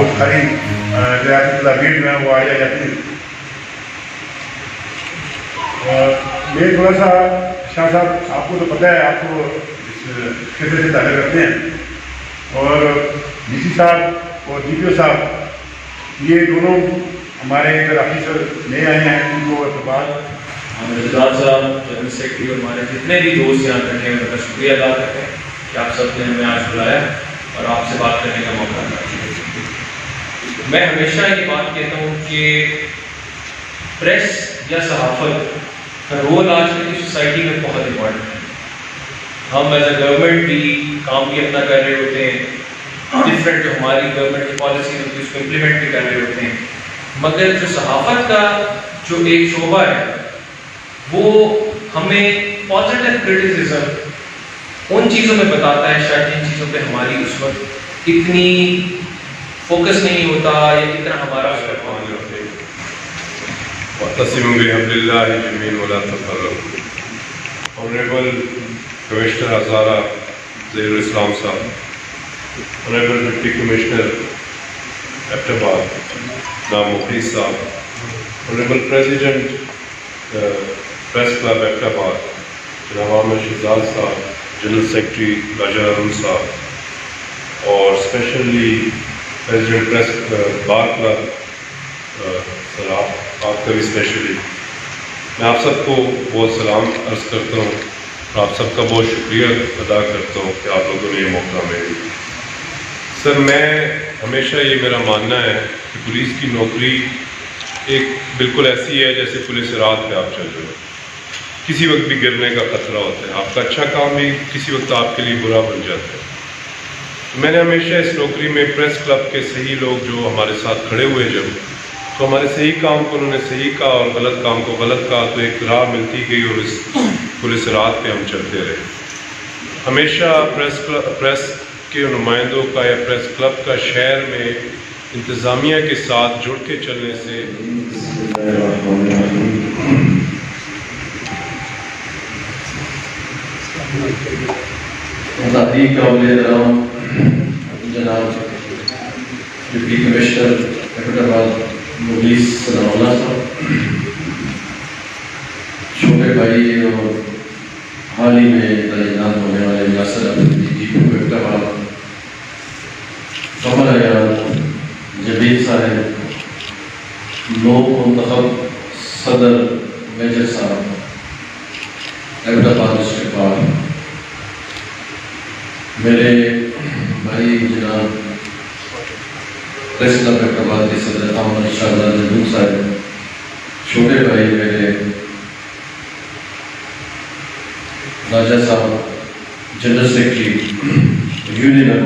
बहुत सारी तदाबीर जो है वो आई जाती है। मैं थोड़ा सा शाह साहब, आपको तो पता है, आप तो इस क्षेत्र से ताल्लुक़ रखते हैं, और DC साहब और DPO साहब ये दोनों हमारे इधर ऑफिसर नए आए हैं, उनको अतबार रजाक साहब जनरल सेक्रेटरी और हमारे जितने भी दोस्त यहाँ बैठे हैं उनका शुक्रिया अदा करते हैं कि आप सब ने हमें आज बुलाया और आपसे बात करने का मौका दिया। मैं हमेशा ये बात कहता हूँ कि प्रेस या सहाफ़त का रोल आज की सोसाइटी में बहुत इम्पोर्टेंट है। हम एज ए गवर्नमेंट भी काम भी अपना कर रहे होते हैं, डिफरेंट जो हमारी गवर्नमेंट की पॉलिसी होती है उसको इम्प्लीमेंट भी कर रहे होते हैं, मगर जो सहाफ़त का जो एक शोबा है वो हमें पॉजिटिव क्रिटिसिज्म उन चीज़ों में बताता है शायद जिन चीज़ों पे हमारी उस वक्त इतनी फोकस नहीं होता या इतना हमारा ऑनरेबल कमिश्नर हज़ारा ज़हीरुल इस्लाम साहब, ऑनरेबल डिप्टी कमिश्नर एबटाबाद नाम मुखलिस साहब, honourable president press club Abbottabad जनाब आमिर शहजाद साहब, जनरल सेक्रेटरी राजा अरुण साहब, और स्पेशली प्रेसिडेंट प्रेस बार क्लब सर आपका भी स्पेशली मैं आप सबको बहुत सलाम अर्ज़ करता हूँ और आप सबका बहुत शुक्रिया अदा करता हूँ कि आप लोगों ने ये मौका मेरे दिया। सर मैं हमेशा ये मेरा मानना है कि पुलिस की नौकरी एक बिल्कुल ऐसी है जैसे पुलिस रात पे आप चल रहे हो, किसी वक्त भी गिरने का खतरा होता है, आपका अच्छा काम भी किसी वक्त आपके लिए बुरा बन जाता है। मैंने हमेशा इस नौकरी में प्रेस क्लब के सही लोग जो हमारे साथ खड़े हुए जब, तो हमारे सही काम को उन्होंने सही कहा और गलत काम को गलत कहा, तो एक राह मिलती गई और इस पुलिस रात पे हम चलते रहे। हमेशा प्रेस के नुमाइंदों का या प्रेस क्लब का शहर में इंतज़ामिया के साथ जुड़ के चलने से जनाब डिप्टी कमिश्नर एबटाबाद मुखलिस साहब, छोटे भाई और हाल ही में तैनात होने वाले नासिर एबटाबाद, कमर अयान जबीर साहब, लोक मुंतखब सदर मेजर साहब एबटाबाद डिस्ट्रिक्ट पार्टी, मेरे भाई जनाब प्रेस क्लब एबटाबाद के सदर आमिर शहजाद साहब, छोटे भाई मेरे राजा साहब जनरल सेक्रेटरी यूनियन ऑफ